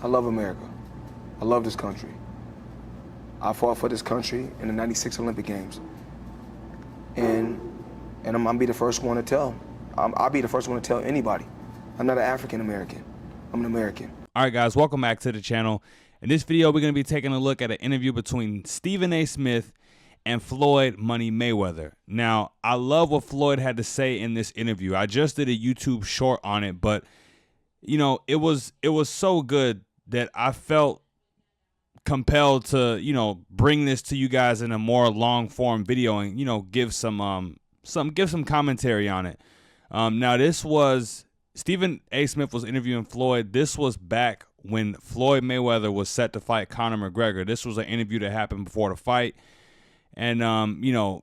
I love America. I love this country. I fought for this country in the '96 Olympic Games. And I'm gonna be the first one to tell. I'll be the first one to tell anybody. I'm not an African American. I'm an American. All right, guys, welcome back to the channel. In this video, we're going to be taking a look at an interview between Stephen A. Smith and Floyd Money Mayweather. Now, I love what Floyd had to say in this interview. I just did a YouTube short on it, but you know, it was so good that I felt compelled to, you know, bring this to you guys in a more long form video and, you know, give some commentary on it. Now, this was Stephen A. Smith was interviewing Floyd. This was back when Floyd Mayweather was set to fight Conor McGregor. This was an interview that happened before the fight. And, you know,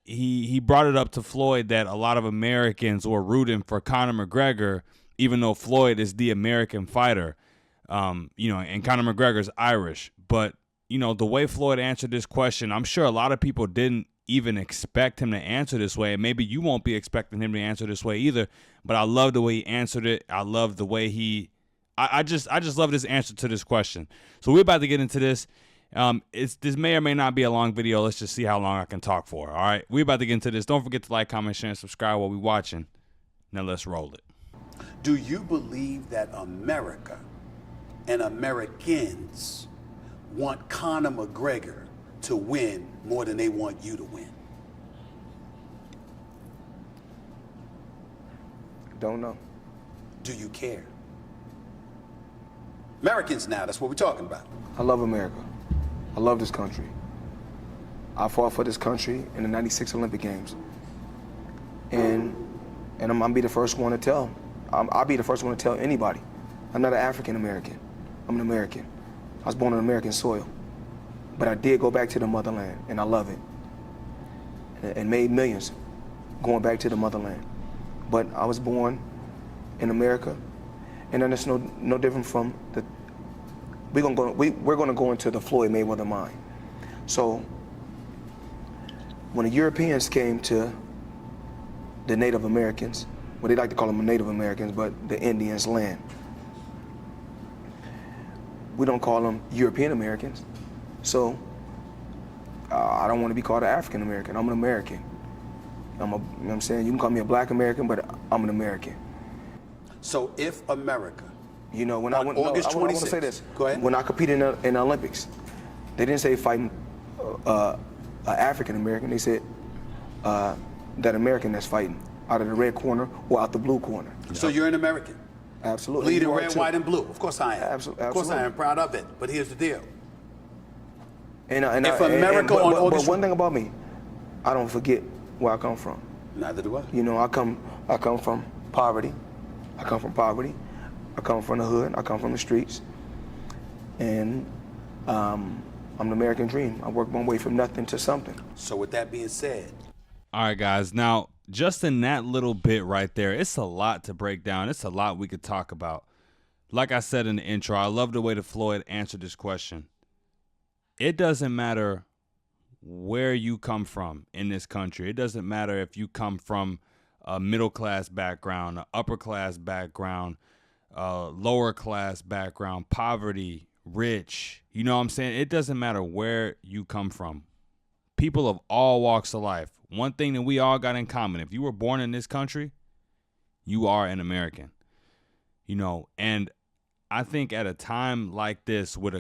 he brought it up to Floyd that a lot of Americans were rooting for Conor McGregor, even though Floyd is the American fighter, you know, and Conor McGregor's Irish. But, you know, the way Floyd answered this question, I'm sure a lot of people didn't even expect him to answer this way, and maybe you won't be expecting him to answer this way either, but I love the way he answered it. I love the way I just love this answer to this question. So we're about to get into this. This may or may not be a long video. Let's just see how long I can talk for. All right, we're about to get into this. Don't forget to like, comment, share, and subscribe while we're watching. Now let's roll it. Do you believe that America and Americans want Conor McGregor to win more than they want you to win? Don't know. Do you care? Americans now, that's what we're talking about. I love America. I love this country. I fought for this country in the '96 Olympic Games. And I'm gonna be the first one to tell. I'll be the first one to tell anybody. I'm not an African American. I'm an American. I was born on American soil. But I did go back to the motherland, and I love it. And made millions going back to the motherland. But I was born in America, and then it's no different from the. We're gonna go into the Floyd Mayweather mind. So when the Europeans came to the Native Americans, well, they like to call them Native Americans, but the Indians' land. We don't call them European Americans. So I don't want to be called an African American. I'm an American. You know what I'm saying? You can call me a black American, but I'm an American. So if America, you know, when I went, August 26th, I want to say this. Go ahead. When I competed in the Olympics, they didn't say fighting an African American. They said that American that's fighting out of the red corner or out the blue corner. So you're an American? Absolutely. Bleeding red, white, and blue. Of course I am. Absolutely. Of course I am proud of it. But here's the deal. But one thing about me, I don't forget where I come from. Neither do I. You know, I come from poverty. I come from poverty. I come from the hood. I come from the streets. And I'm the American dream. I work my way from nothing to something. So with that being said. All right, guys. Now, just in that little bit right there, it's a lot to break down. It's a lot we could talk about. Like I said in the intro, I love the way that Floyd answered this question. It doesn't matter where you come from in this country. It doesn't matter if you come from a middle-class background, an upper-class background, lower-class background, poverty, rich. You know what I'm saying? It doesn't matter where you come from. People of all walks of life. One thing that we all got in common, if you were born in this country, you are an American. You know, and I think at a time like this, with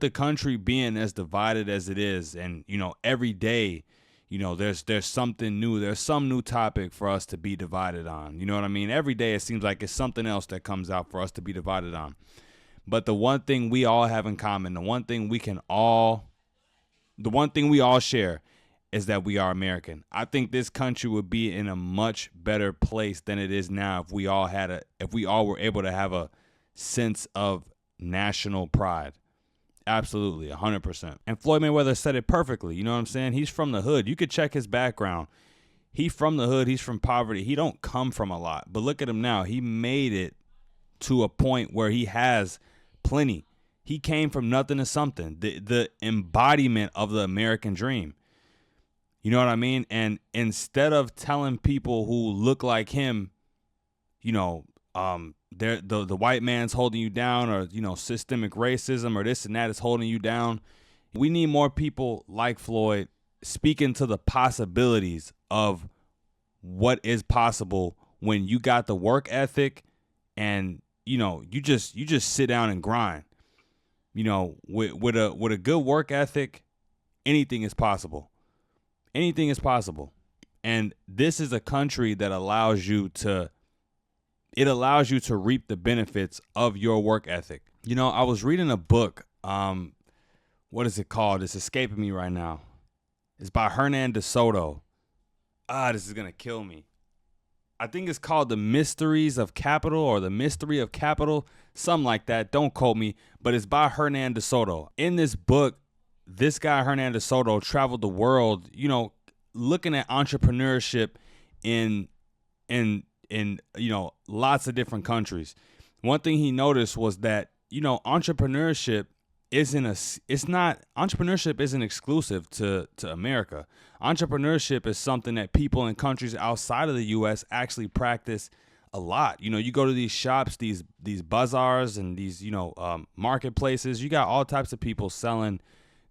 the country being as divided as it is, and you know, every day, you know, there's something new, there's some new topic for us to be divided on. You know what I mean? Every day it seems like it's something else that comes out for us to be divided on. But the one thing we all have in common, the one thing we all share is that we are American. I think this country would be in a much better place than it is now if we all were able to have a sense of national pride. Absolutely, 100%. And Floyd Mayweather said it perfectly. You know what I'm saying? He's from the hood. You could check his background. He's from the hood. He's from poverty. He don't come from a lot. But look at him now. He made it to a point where he has plenty. He came from nothing to something. The embodiment of the American dream. You know what I mean? And instead of telling people who look like him, you know, the white man's holding you down, or, you know, systemic racism or this and that is holding you down. We need more people like Floyd speaking to the possibilities of what is possible when you got the work ethic and, you know, you just sit down and grind. You know, with a good work ethic, anything is possible. Anything is possible. And this is a country that allows you to reap the benefits of your work ethic. You know, I was reading a book. What is it called? It's escaping me right now. It's by Hernan de Soto. This is going to kill me. I think it's called The Mysteries of Capital, or The Mystery of Capital, something like that. Don't quote me, but it's by Hernan de Soto. In this book, this guy, Hernan de Soto, traveled the world, you know, looking at entrepreneurship in you know, lots of different countries. One thing he noticed was that, you know, entrepreneurship isn't exclusive to America. Entrepreneurship is something that people in countries outside of the US actually practice a lot. You know, you go to these shops, these bazaars and these, you know, marketplaces, you got all types of people selling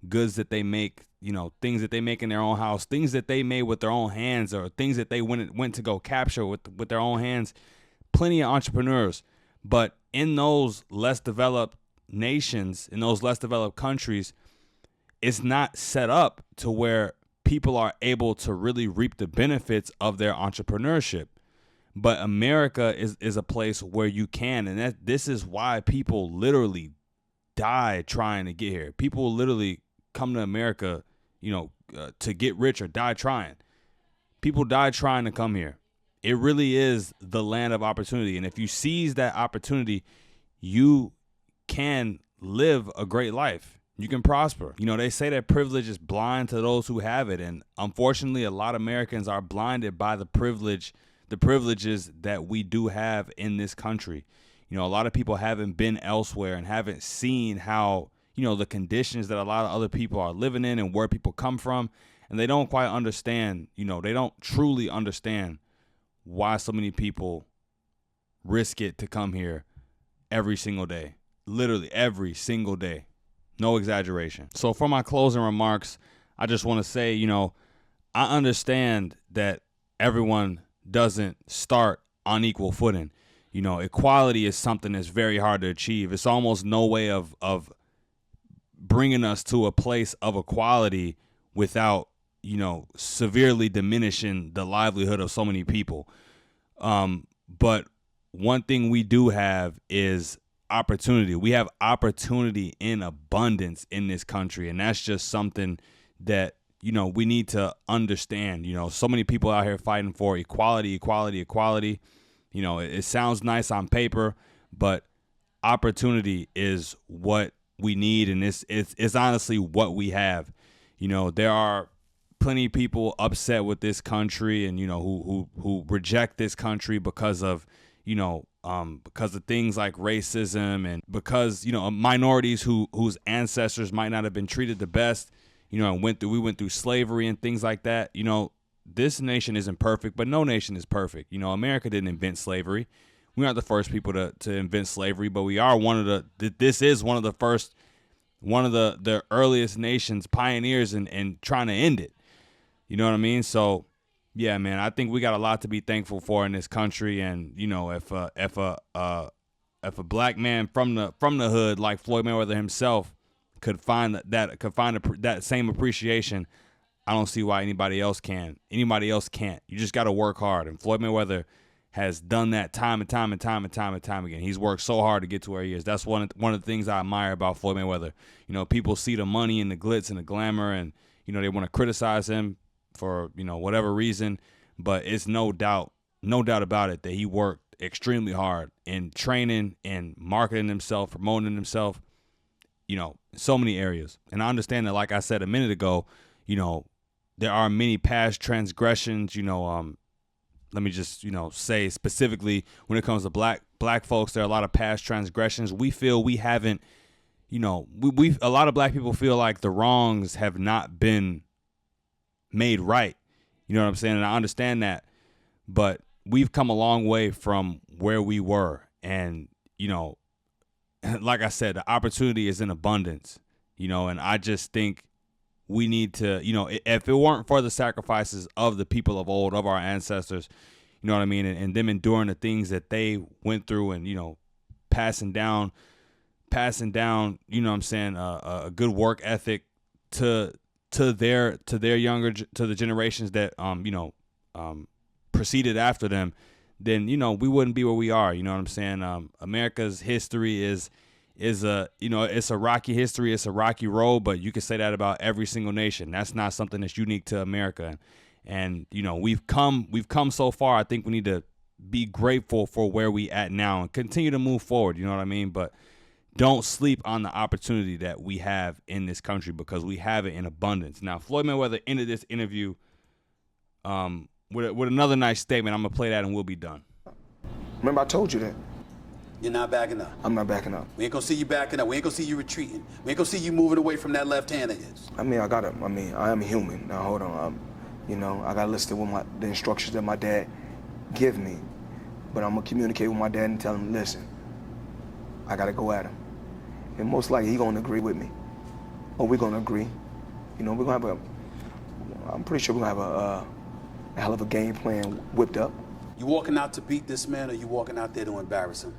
goods that they make, you know, things that they make in their own house, things that they made with their own hands, or things that they went to go capture with their own hands. Plenty of entrepreneurs. But in those less developed nations, in those less developed countries, it's not set up to where people are able to really reap the benefits of their entrepreneurship. But America is a place where you can, and this is why people literally die trying to get here. People literally come to America, you know, to get rich, or die trying. People die trying to come here. It really is the land of opportunity. And if you seize that opportunity, you can live a great life. You can prosper. You know, they say that privilege is blind to those who have it. And unfortunately, a lot of Americans are blinded by the privileges that we do have in this country. You know, a lot of people haven't been elsewhere and haven't seen how, you know, the conditions that a lot of other people are living in and where people come from. And they don't quite understand, you know, they don't truly understand why so many people risk it to come here every single day. Literally every single day. No exaggeration. So for my closing remarks, I just want to say, you know, I understand that everyone doesn't start on equal footing. You know, equality is something that's very hard to achieve. It's almost no way of bringing us to a place of equality without, you know, severely diminishing the livelihood of so many people. But one thing we do have is opportunity. We have opportunity in abundance in this country, and that's just something that, you know, we need to understand. You know, so many people out here fighting for equality. You know, it sounds nice on paper, but opportunity is what we need, and it's honestly what we have. You know, there are plenty of people upset with this country, and, you know, who reject this country because of, you know, because of things like racism, and because, you know, minorities whose ancestors might not have been treated the best, you know, we went through slavery and things like that. You know, this nation isn't perfect, but no nation is perfect. You know, America didn't invent slavery. We aren't the first people to invent slavery, but we are this is one of the earliest nations, pioneers in trying to end it. You know what I mean? So, yeah, man, I think we got a lot to be thankful for in this country. And, you know, if a black man from the hood like Floyd Mayweather himself could find that same appreciation, I don't see why anybody else can. Anybody else can't. You just got to work hard. And Floyd Mayweather has done that time and time again. He's worked so hard to get to where he is. That's one of the things I admire about Floyd Mayweather. You know, people see the money and the glitz and the glamour, and, you know, they want to criticize him for, you know, whatever reason, but it's no doubt about it that he worked extremely hard in training and marketing himself, promoting himself, you know, so many areas. And I understand that, like I said a minute ago, you know, there are many past transgressions. You know, let me just, you know, say specifically when it comes to black folks, there are a lot of past transgressions. We feel we haven't, you know, we a lot of black people feel like the wrongs have not been made right. You know what I'm saying? And I understand that, but we've come a long way from where we were. And, you know, like I said, the opportunity is in abundance, you know, and I just think we need to, you know, if it weren't for the sacrifices of the people of old, of our ancestors, you know what I mean, and them enduring the things that they went through and, you know, passing down, you know what I'm saying, a good work ethic to their younger, to the generations that, you know, proceeded after them, then, you know, we wouldn't be where we are. You know what I'm saying? America's history is a, you know, it's a rocky history. It's a rocky road, but you can say that about every single nation. That's not something that's unique to America. And, you know, we've come so far. I think we need to be grateful for where we at now and continue to move forward. You know what I mean? But don't sleep on the opportunity that we have in this country, because we have it in abundance. Now, Floyd Mayweather ended this interview with another nice statement. I'm going to play that and we'll be done. Remember, I told you that. You're not backing up. I'm not backing up. We ain't gonna see you backing up. We ain't gonna see you retreating. We ain't gonna see you moving away from that left hand of his. I mean, I am human. Now, hold on. You know, I got to listen to the instructions that my dad give me. But I'm going to communicate with my dad and tell him, listen, I got to go at him. And most likely he going to agree with me. Or we're going to agree. You know, we're going to have I'm pretty sure we're going to have a hell of a game plan whipped up. You walking out to beat this man, or you walking out there to embarrass him?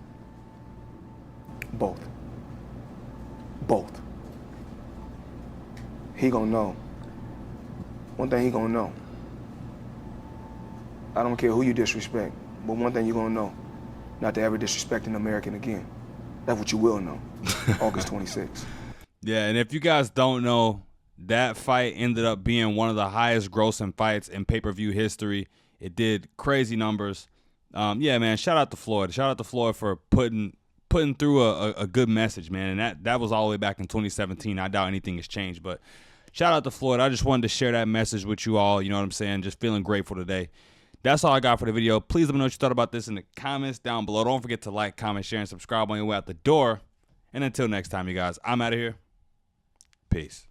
Both. He gonna know. One thing he gonna know. I don't care who you disrespect, but one thing you gonna know, not to ever disrespect an American again. That's what you will know. August 26th. Yeah, and if you guys don't know, that fight ended up being one of the highest grossing fights in pay-per-view history. It did crazy numbers. Yeah, man, shout out to Floyd. Shout out to Floyd for putting through a good message, man. And that was all the way back in 2017. I doubt anything has changed, but shout out to Floyd. I just wanted to share that message with you all. You know what I'm saying? Just feeling grateful today. That's all I got for the video. Please let me know what you thought about this in the comments down below. Don't forget to like, comment, share, and subscribe on your way out the door. And until next time, you guys, I'm out of here. Peace.